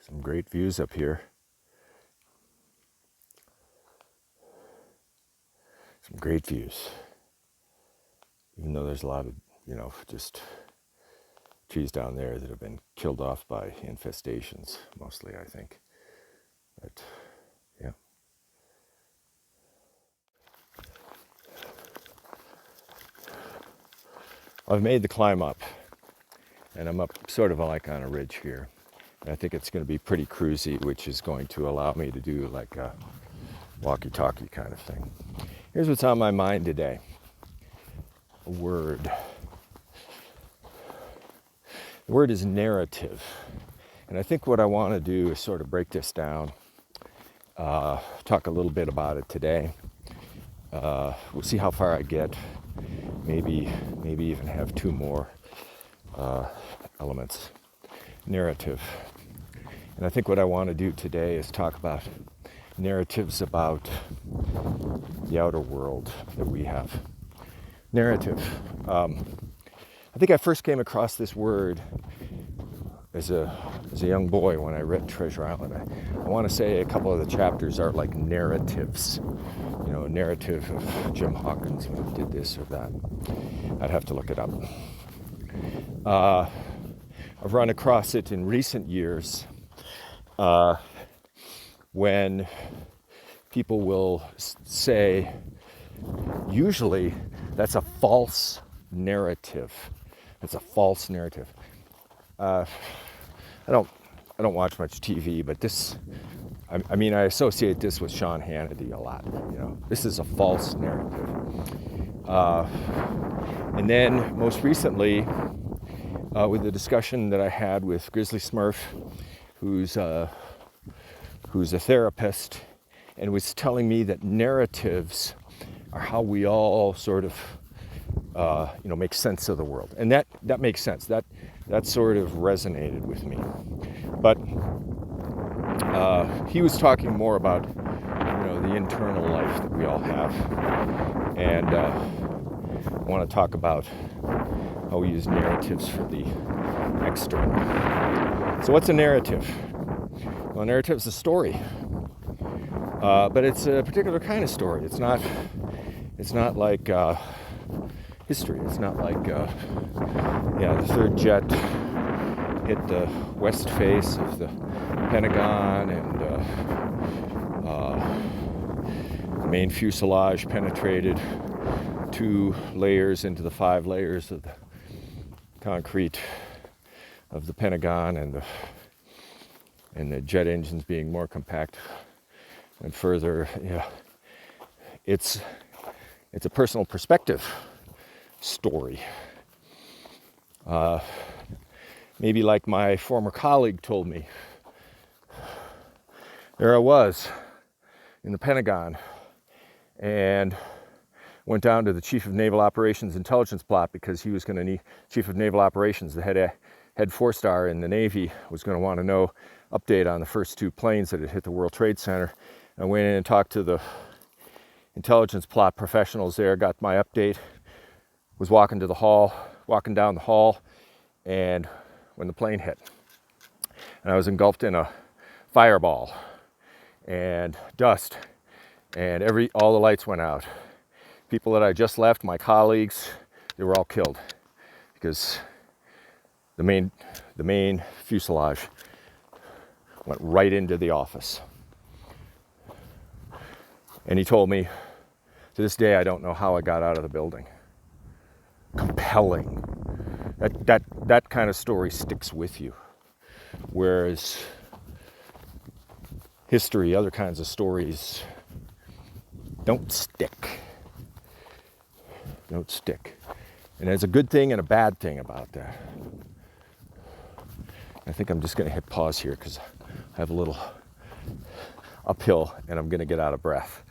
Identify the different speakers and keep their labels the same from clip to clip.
Speaker 1: Some great views up here. Some great views. Even though there's a lot of, just trees down there that have been killed off by infestations, mostly, I think. But, yeah. I've made the climb up, and I'm up sort of like on a ridge here. And I think it's going to be pretty cruisy, which is going to allow me to do like a walkie-talkie kind of thing. Here's what's on my mind today. A word. The word is narrative. And I think what I want to do is sort of break this down, talk a little bit about it today. We'll see how far I get. Maybe even have two more elements. Narrative. And I think what I want to do today is talk about narratives about the outer world that we have. Narrative. I think I first came across this word as a young boy when I read Treasure Island. I want to say a couple of the chapters are like narratives. A narrative of Jim Hawkins who did this or that. I'd have to look it up. I've run across it in recent years when people will say, usually that's a false narrative. It's a false narrative. I don't watch much TV, but this, I associate this with Sean Hannity a lot. This is a false narrative. And then most recently, with the discussion that I had with Grizzly Smurf, who's a therapist, and was telling me that narratives are how we all sort of, make sense of the world. And that makes sense. That sort of resonated with me. But he was talking more about, the internal life that we all have. And I want to talk about how we use narratives for the external. So what's a narrative? Well, a narrative is a story. But it's a particular kind of story. It's not like history. It's not like the third jet hit the west face of the Pentagon and the main fuselage penetrated 2 layers into the 5 layers of the concrete of the Pentagon, and the jet engines being more compact and further. It's a personal perspective story. Maybe like my former colleague told me, there I was in the Pentagon and went down to the Chief of Naval Operations intelligence plot because he was going to need, Chief of Naval Operations, the head 4-star in the Navy, was going to want to know update on the first 2 planes that had hit the World Trade Center. I went in and talked to the intelligence plot professionals there, got my update, was walking down the hall, and when the plane hit, and I was engulfed in a fireball and dust, and all the lights went out. People that I just left, my colleagues, they were all killed because the main fuselage went right into the office. And he told me, to this day, I don't know how I got out of the building. Compelling. That kind of story sticks with you. Whereas history, other kinds of stories don't stick. Don't stick. And there's a good thing and a bad thing about that. I think I'm just going to hit pause here because I have a little uphill and I'm going to get out of breath.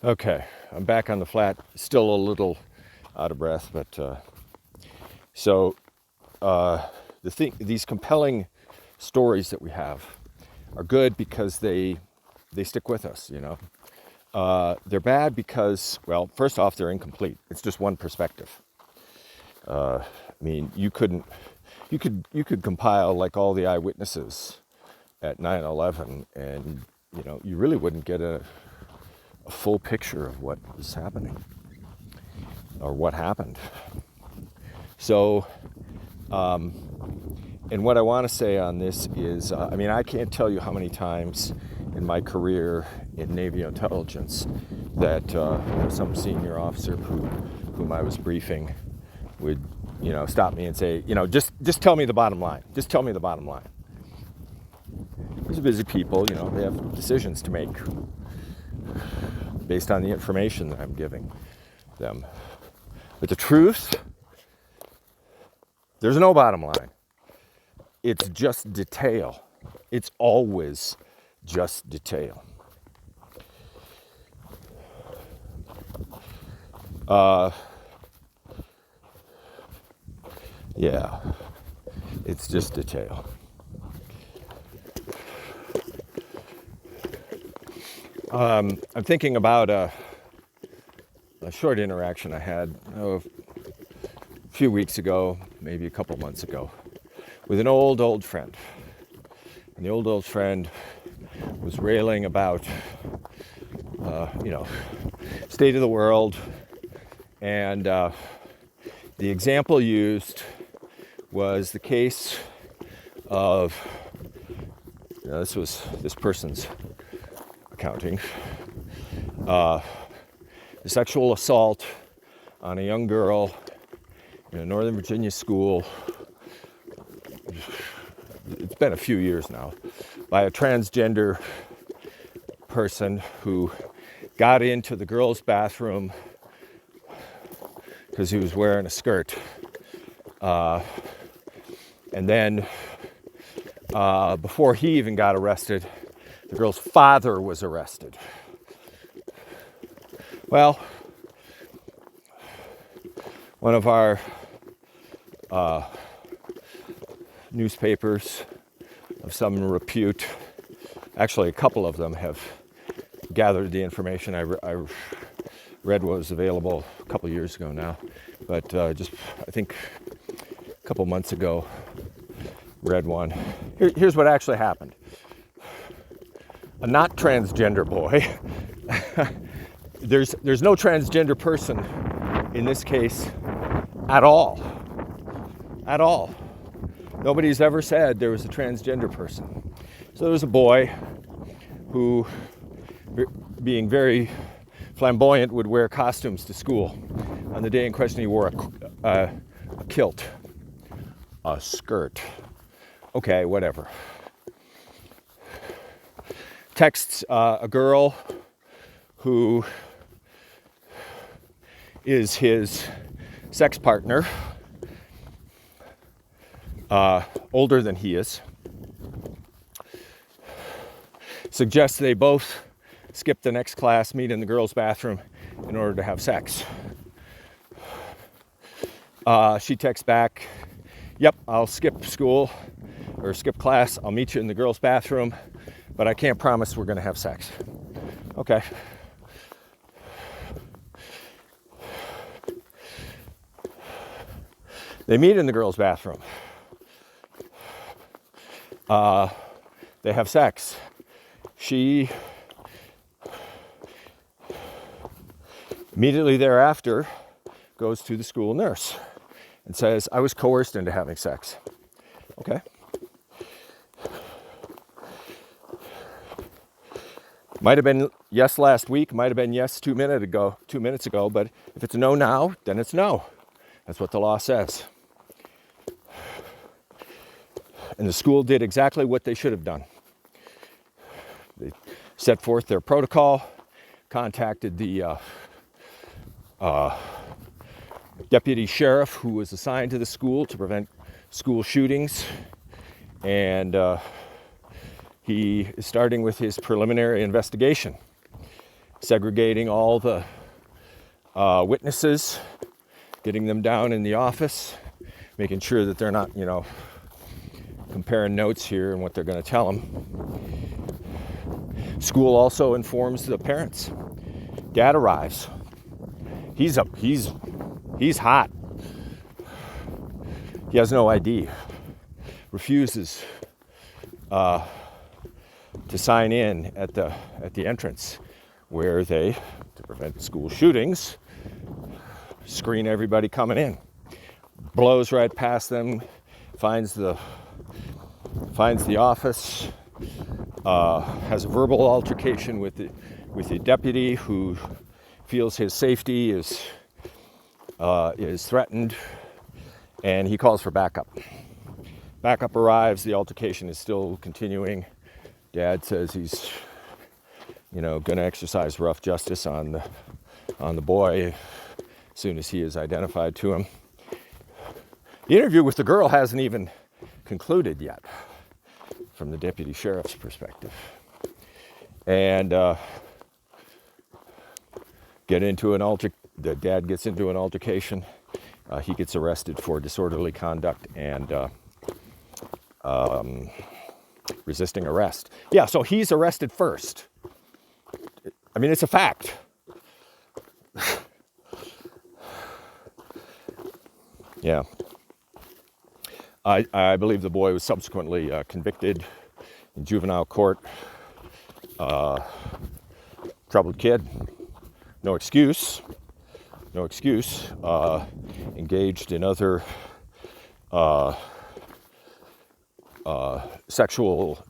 Speaker 1: Okay, I'm back on the flat, still a little out of breath, but these compelling stories that we have are good because they stick with us, They're bad because, well, first off, they're incomplete. It's just one perspective. I mean, you could compile like all the eyewitnesses at 9/11, and you really wouldn't get a full picture of what was happening or what happened. So, and what I want to say on this is, I mean, I can't tell you how many times in my career in Navy intelligence that some senior officer whom I was briefing would, stop me and say, just tell me the bottom line. Just tell me the bottom line. These are busy people, they have decisions to make based on the information that I'm giving them. But the truth, there's no bottom line. It's just detail. It's always just detail. Yeah, it's just detail. I'm thinking about a short interaction I had a few weeks ago, maybe a couple months ago, with an old friend. And the old friend was railing about, state of the world, and the example used was the case of, this was this person's accounting, the sexual assault on a young girl in a Northern Virginia school. It's been a few years now, by a transgender person who got into the girls' bathroom because he was wearing a skirt. And then before he even got arrested, the girl's father was arrested. Well, one of our newspapers of some repute, actually a couple of them, have gathered the information. I read what was available a couple years ago now, but just I think a couple months ago, read one. Here's what actually happened. A not transgender boy, there's no transgender person in this case at all. At all. Nobody's ever said there was a transgender person. So there was a boy who, being very flamboyant, would wear costumes to school. On the day in question, he wore a kilt, a skirt. Okay, whatever. Texts a girl who is his sex partner, older than he is. Suggests they both skip the next class, meet in the girls' bathroom in order to have sex. She texts back, yep, I'll skip school or skip class. I'll meet you in the girls' bathroom, but I can't promise we're going to have sex. Okay. They meet in the girls' bathroom. They have sex. She immediately thereafter goes to the school nurse and says, I was coerced into having sex. Okay. Might have been yes last week, might have been yes 2 minutes ago, but if it's a no now, then it's no. That's what the law says. And the school did exactly what they should have done. They set forth their protocol, contacted the deputy sheriff who was assigned to the school to prevent school shootings, and he is starting with his preliminary investigation, segregating all the witnesses, getting them down in the office, making sure that they're not, comparing notes here and what they're going to tell them. School also informs the parents. Dad arrives. He's hot. He has no ID, refuses to sign in at the entrance where they, to prevent school shootings, screen everybody coming in. Blows right past them, finds the office, has a verbal altercation with the deputy who feels his safety is threatened, and he calls for backup. Backup arrives. The altercation is still continuing. Dad says he's, going to exercise rough justice on the boy as soon as he is identified to him. The interview with the girl hasn't even concluded yet, from the deputy sheriff's perspective. And the dad gets into an altercation. He gets arrested for disorderly conduct and resisting arrest. Yeah, so he's arrested first. I mean, it's a fact. Yeah. I believe the boy was subsequently convicted in juvenile court. Troubled kid. No excuse. Engaged in other sexual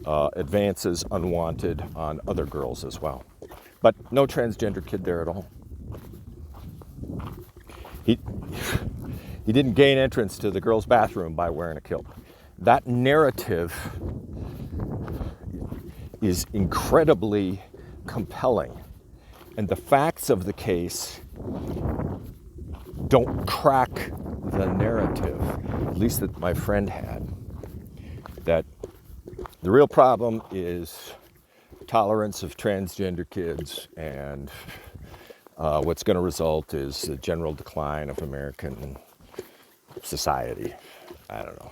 Speaker 1: advances unwanted on other girls as well. But no transgender kid there at all. He didn't gain entrance to the girls' bathroom by wearing a kilt. That narrative is incredibly compelling. And the facts of the case don't crack the narrative, at least that my friend had. That the real problem is tolerance of transgender kids, and what's going to result is the general decline of American society. I don't know.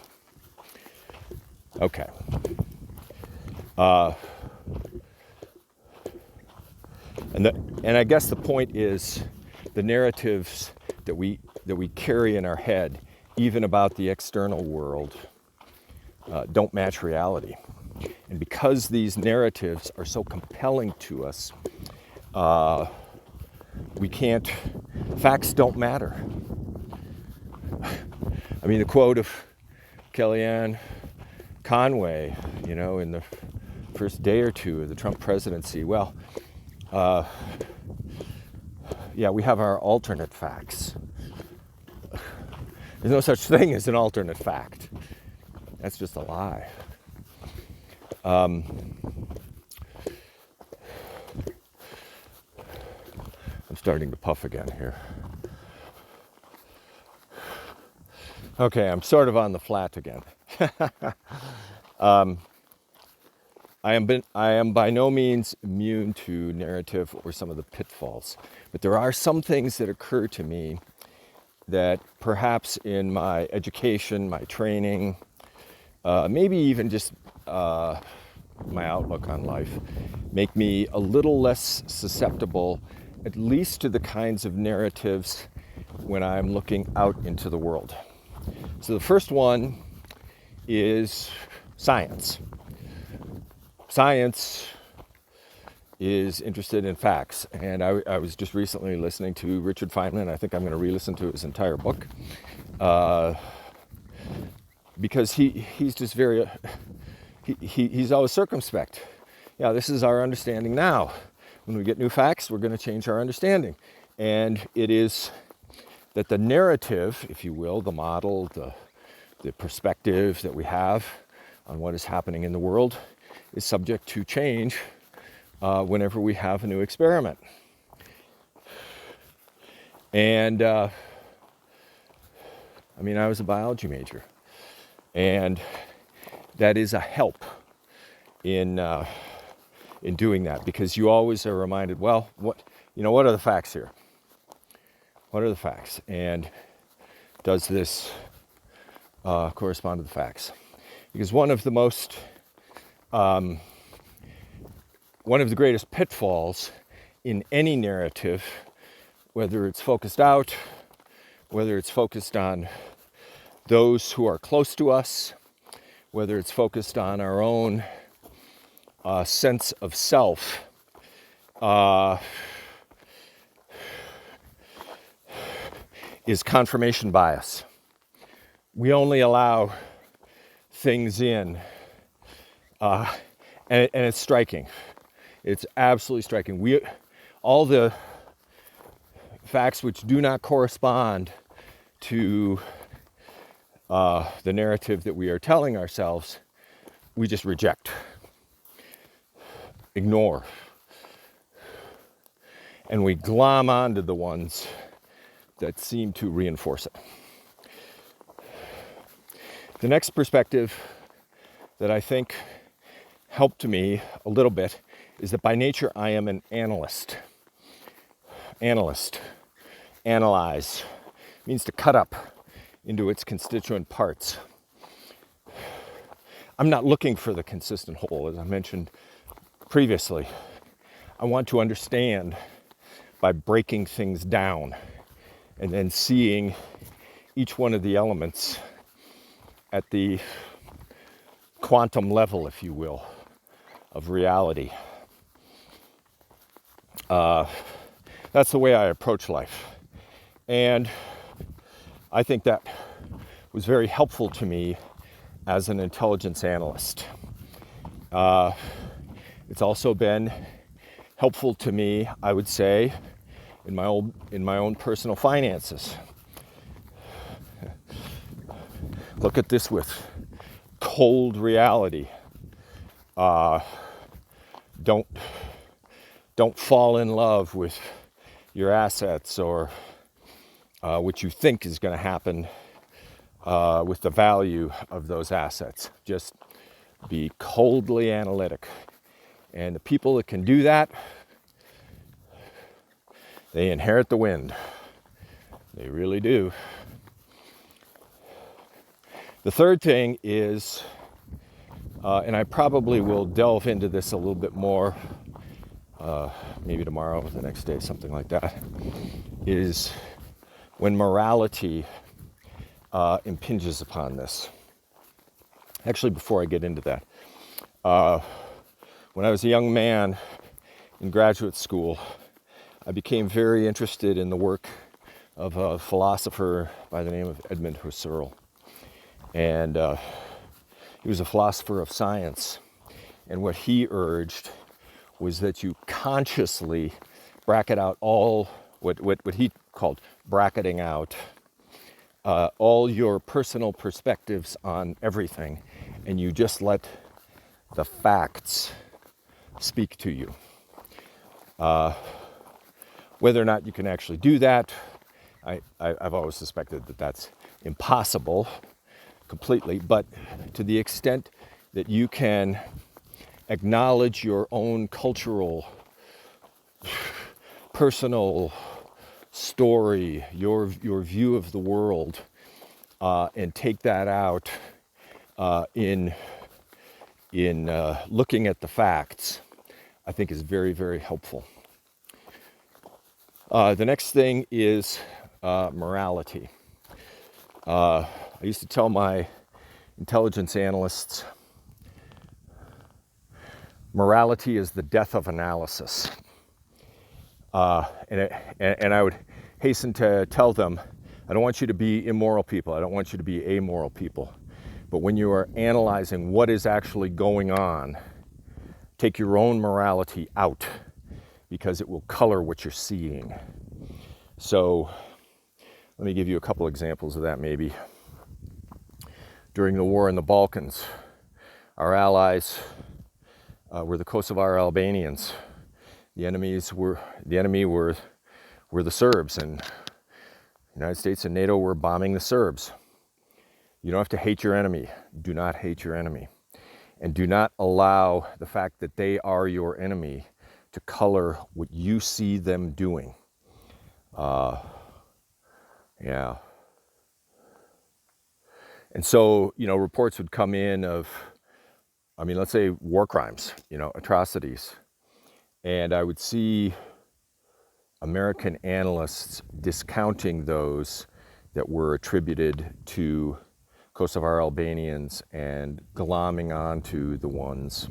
Speaker 1: Okay. And I guess the point is the narratives that we carry in our head, even about the external world, don't match reality. And because these narratives are so compelling to us, facts don't matter. I mean, the quote of Kellyanne Conway, in the first day or two of the Trump presidency, well, we have our alternate facts. There's no such thing as an alternate fact. That's just a lie. I'm starting to puff again here. Okay, I'm sort of on the flat again. I am by no means immune to narrative or some of the pitfalls, but there are some things that occur to me that perhaps in my education, my training, maybe even just my outlook on life, make me a little less susceptible, at least to the kinds of narratives when I'm looking out into the world. So the first one is science. Science is interested in facts, and I was just recently listening to Richard Feynman. I think I'm going to re-listen to his entire book, because he's just very he's always circumspect. Yeah, this is our understanding now. When we get new facts, we're going to change our understanding, and it is that the narrative, if you will, the model, the perspective that we have on what is happening in the world is subject to change whenever we have a new experiment. And I was a biology major, and that is a help in doing that, because you always are reminded, well, what are the facts here? What are the facts? And does this correspond to the facts? Because one of the greatest pitfalls in any narrative, whether it's focused out, whether it's focused on those who are close to us, whether it's focused on our own sense of self, is confirmation bias. We only allow things in, and it's striking. It's absolutely striking. All the facts which do not correspond to the narrative that we are telling ourselves, we just reject, ignore, and we glom onto the ones that seem to reinforce it. The next perspective that I think helped me a little bit is that by nature I am an analyst. Analyze means to cut up into its constituent parts. I'm not looking for the consistent whole, as I mentioned previously. I want to understand by breaking things down and then seeing each one of the elements at the quantum level, if you will, of reality. That's the way I approach life. And I think that was very helpful to me as an intelligence analyst. It's also been helpful to me, I would say, in my own personal finances. Look at this with cold reality. Don't fall in love with your assets or what you think is going to happen with the value of those assets. Just be coldly analytic. And the people that can do that, they inherit the wind. They really do. The third thing is, and I probably will delve into this a little bit more, maybe tomorrow or the next day, something like that, is when morality impinges upon this. Actually, before I get into that, when I was a young man in graduate school, I became very interested in the work of a philosopher by the name of Edmund Husserl. And he was a philosopher of science. And what he urged was that you consciously bracket out all, what he called bracketing out, all your personal perspectives on everything, and you just let the facts speak to you. Whether or not you can actually do that, I've always suspected that that's impossible completely, but to the extent that you can acknowledge your own cultural, personal story, your view of the world, and take that out in looking at the facts, I think is very, very helpful. The next thing is morality. I used to tell my intelligence analysts, morality is the death of analysis. And I would hasten to tell them, I don't want you to be immoral people. I don't want you to be amoral people. But when you are analyzing what is actually going on, take your own morality out, because it will color what you're seeing. So let me give you a couple examples of that maybe. During the war in the Balkans, our allies were the Kosovar Albanians. The enemy were the Serbs, and the United States and NATO were bombing the Serbs. You don't have to hate your enemy. Do not hate your enemy. And do not allow the fact that they are your enemy to color what you see them doing. Yeah. And so, reports would come in of, let's say war crimes, atrocities. And I would see American analysts discounting those that were attributed to Kosovar Albanians and glomming onto the ones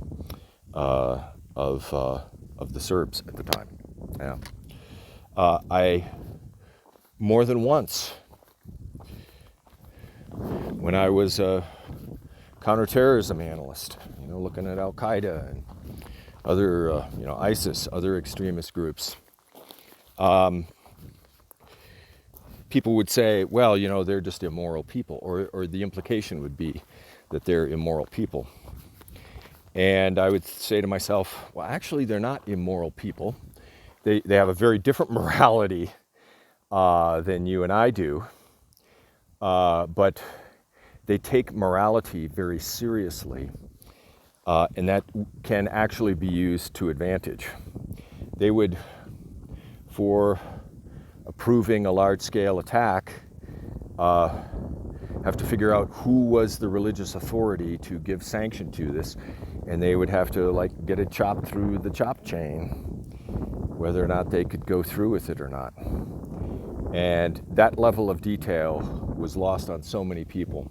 Speaker 1: of the Serbs at the time. Yeah. I more than once, when I was a counterterrorism analyst, looking at Al Qaeda and other, ISIS, other extremist groups, people would say, well, they're just immoral people, or the implication would be that they're immoral people. And I would say to myself, well, actually, they're not immoral people. They have a very different morality than you and I do, but they take morality very seriously, and that can actually be used to advantage. They would, for approving a large-scale attack, have to figure out who was the religious authority to give sanction to this, and they would have to get it chopped through the chop chain, whether or not they could go through with it or not. And that level of detail was lost on so many people.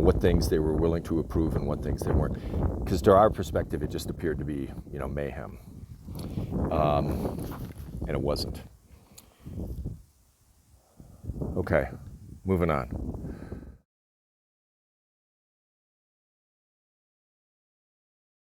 Speaker 1: What things they were willing to approve and what things they weren't. Because to our perspective, it just appeared to be, mayhem. And it wasn't. Okay, moving on.